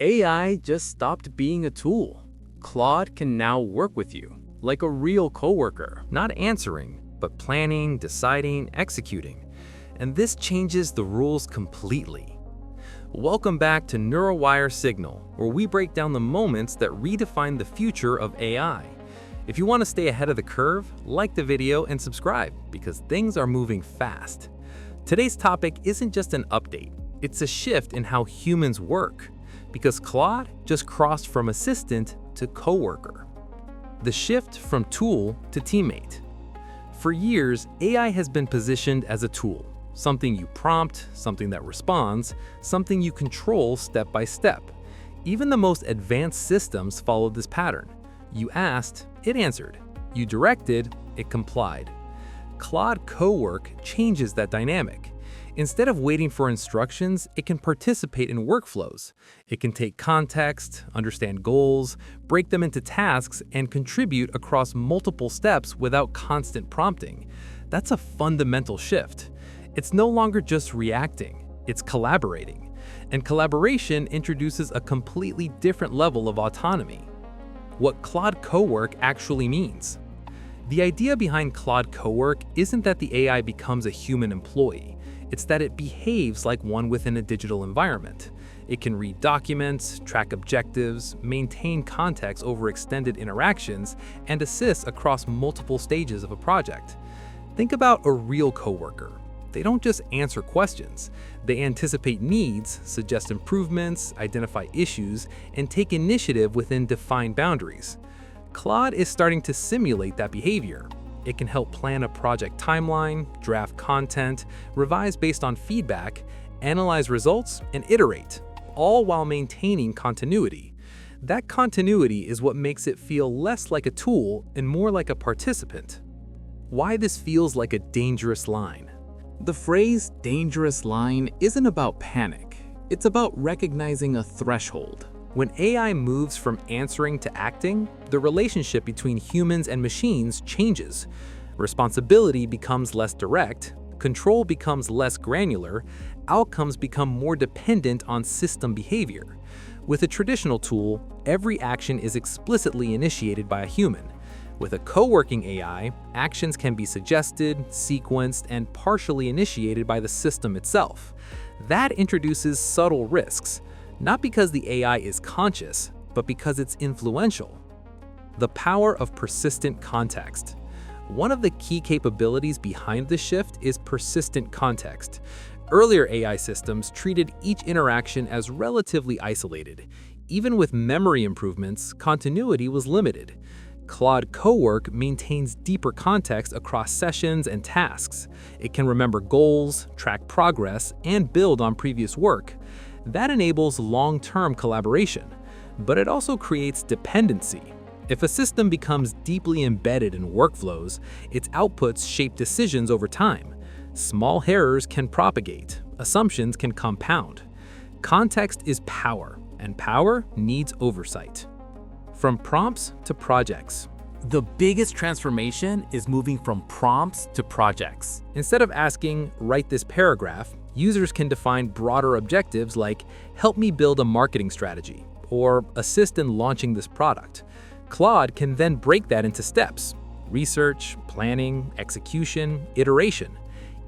AI just stopped being a tool. Claude can now work with you, like a real coworker. Not answering, but planning, deciding, executing. And this changes the rules completely. Welcome back to NeuroWire Signal, where we break down the moments that redefine the future of AI. If you want to stay ahead of the curve, like the video and subscribe, because things are moving fast. Today's topic isn't just an update, it's a shift in how humans work, because Claude just crossed from assistant to coworker. The shift from tool to teammate. For years, AI has been positioned as a tool, something you prompt, something that responds, something you control step by step. Even the most advanced systems followed this pattern. You asked, it answered. You directed, it complied. Claude Cowork changes that dynamic. Instead of waiting for instructions, it can participate in workflows. It can take context, understand goals, break them into tasks, and contribute across multiple steps without constant prompting. That's a fundamental shift. It's no longer just reacting, it's collaborating. And collaboration introduces a completely different level of autonomy. What Claude Cowork actually means. The idea behind Claude Cowork isn't that the AI becomes a human employee. It's that it behaves like one within a digital environment. It can read documents, track objectives, maintain context over extended interactions, and assist across multiple stages of a project. Think about a real coworker. They don't just answer questions. They anticipate needs, suggest improvements, identify issues, and take initiative within defined boundaries. Claude is starting to simulate that behavior. It can help plan a project timeline, draft content, revise based on feedback, analyze results, and iterate, all while maintaining continuity. That continuity is what makes it feel less like a tool and more like a participant. Why this feels like a dangerous line. The phrase dangerous line isn't about panic. It's about recognizing a threshold. When AI moves from answering to acting, the relationship between humans and machines changes. Responsibility becomes less direct, control becomes less granular, outcomes become more dependent on system behavior. With a traditional tool, every action is explicitly initiated by a human. With a co-working AI, actions can be suggested, sequenced, and partially initiated by the system itself. That introduces subtle risks, not because the AI is conscious, but because it's influential. The power of persistent context. One of the key capabilities behind this shift is persistent context. Earlier AI systems treated each interaction as relatively isolated. Even with memory improvements, continuity was limited. Claude Cowork maintains deeper context across sessions and tasks. It can remember goals, track progress, and build on previous work. That enables long-term collaboration, but it also creates dependency. If a system becomes deeply embedded in workflows, its outputs shape decisions over time. Small errors can propagate, assumptions can compound. Context is power, and power needs oversight. From prompts to projects. The biggest transformation is moving from prompts to projects. Instead of asking, write this paragraph, users can define broader objectives like, help me build a marketing strategy, or assist in launching this product. Claude can then break that into steps: research, planning, execution, iteration.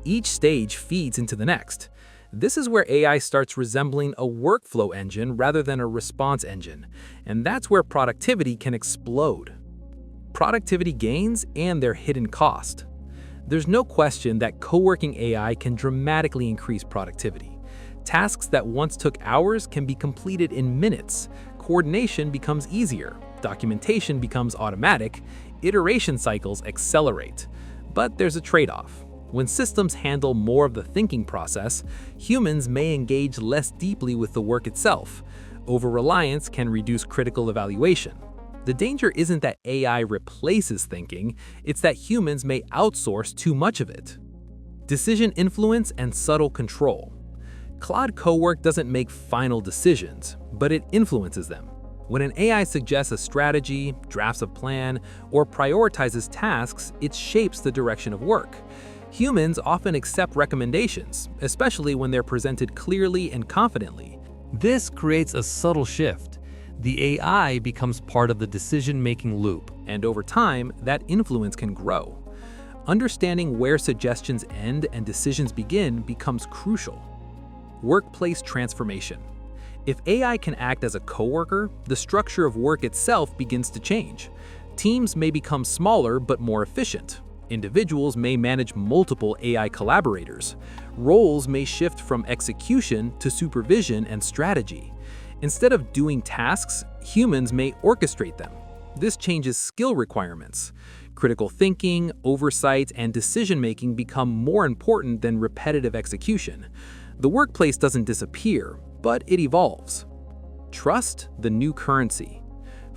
Each stage feeds into the next. This is where AI starts resembling a workflow engine rather than a response engine, and that's where productivity can explode. Productivity gains and their hidden cost. There's no question that co-working AI can dramatically increase productivity. Tasks that once took hours can be completed in minutes. Coordination becomes easier. Documentation becomes automatic. Iteration cycles accelerate. But there's a trade-off. When systems handle more of the thinking process, humans may engage less deeply with the work itself. Over-reliance can reduce critical evaluation. The danger isn't that AI replaces thinking, it's that humans may outsource too much of it. Decision influence and subtle control. Claude Cowork doesn't make final decisions, but it influences them. When an AI suggests a strategy, drafts a plan, or prioritizes tasks, it shapes the direction of work. Humans often accept recommendations, especially when they're presented clearly and confidently. This creates a subtle shift. The AI becomes part of the decision-making loop. And over time, that influence can grow. Understanding where suggestions end and decisions begin becomes crucial. Workplace transformation. If AI can act as a coworker, the structure of work itself begins to change. Teams may become smaller but more efficient. Individuals may manage multiple AI collaborators. Roles may shift from execution to supervision and strategy. Instead of doing tasks, humans may orchestrate them. This changes skill requirements. Critical thinking, oversight, and decision-making become more important than repetitive execution. The workplace doesn't disappear, but it evolves. Trust, the new currency.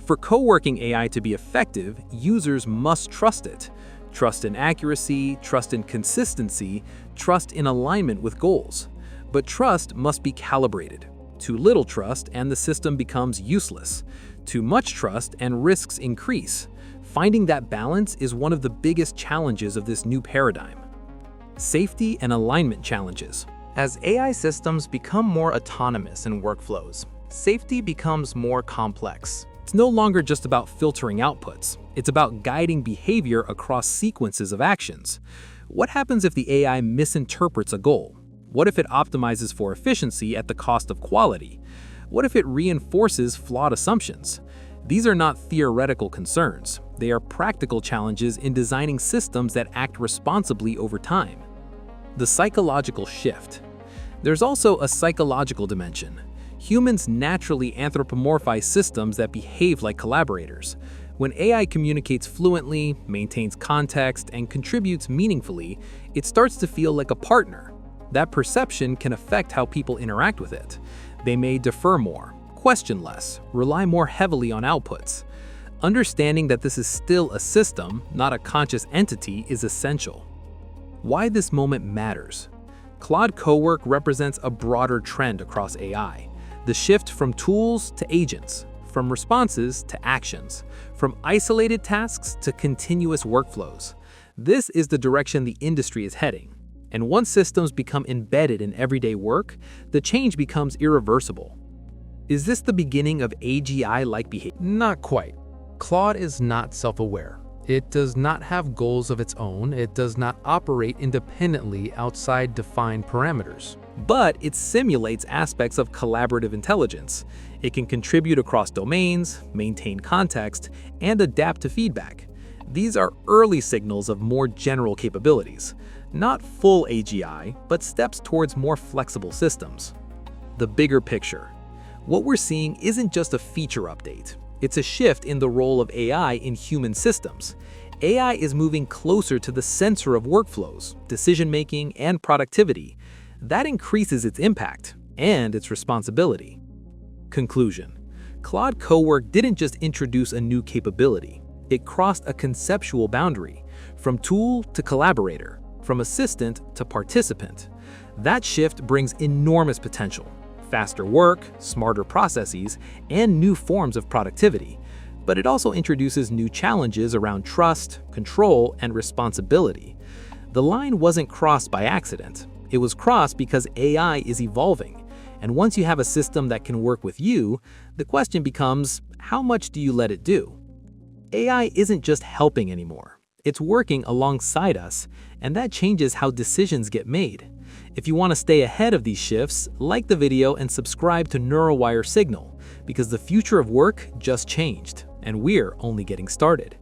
For co-working AI to be effective, users must trust it. Trust in accuracy, trust in consistency, trust in alignment with goals. But trust must be calibrated. Too little trust and the system becomes useless. Too much trust and risks increase. Finding that balance is one of the biggest challenges of this new paradigm. Safety and alignment challenges. As AI systems become more autonomous in workflows, safety becomes more complex. It's no longer just about filtering outputs. It's about guiding behavior across sequences of actions. What happens if the AI misinterprets a goal? What if it optimizes for efficiency at the cost of quality? What if it reinforces flawed assumptions? These are not theoretical concerns. They are practical challenges in designing systems that act responsibly over time. The psychological shift. There's also a psychological dimension. Humans naturally anthropomorphize systems that behave like collaborators. When AI communicates fluently, maintains context, and contributes meaningfully, it starts to feel like a partner. That perception can affect how people interact with it. They may defer more, question less, rely more heavily on outputs. Understanding that this is still a system, not a conscious entity, is essential. Why this moment matters. Claude Cowork represents a broader trend across AI. The shift from tools to agents, from responses to actions, from isolated tasks to continuous workflows. This is the direction the industry is heading. And once systems become embedded in everyday work, the change becomes irreversible. Is this the beginning of AGI-like behavior? Not quite. Claude is not self-aware. It does not have goals of its own. It does not operate independently outside defined parameters. But it simulates aspects of collaborative intelligence. It can contribute across domains, maintain context, and adapt to feedback. These are early signals of more general capabilities. Not full AGI, but steps towards more flexible systems. The bigger picture. What we're seeing isn't just a feature update. It's a shift in the role of AI in human systems. AI is moving closer to the center of workflows, decision-making, and productivity. That increases its impact and its responsibility. Conclusion. Claude Cowork didn't just introduce a new capability. It crossed a conceptual boundary, from tool to collaborator, from assistant to participant. That shift brings enormous potential. Faster work, smarter processes, and new forms of productivity. But it also introduces new challenges around trust, control, and responsibility. The line wasn't crossed by accident. It was crossed because AI is evolving. And once you have a system that can work with you, the question becomes, how much do you let it do? AI isn't just helping anymore. It's working alongside us, and that changes how decisions get made. If you want to stay ahead of these shifts, like the video and subscribe to NeuroWire Signal, because the future of work just changed, and we're only getting started.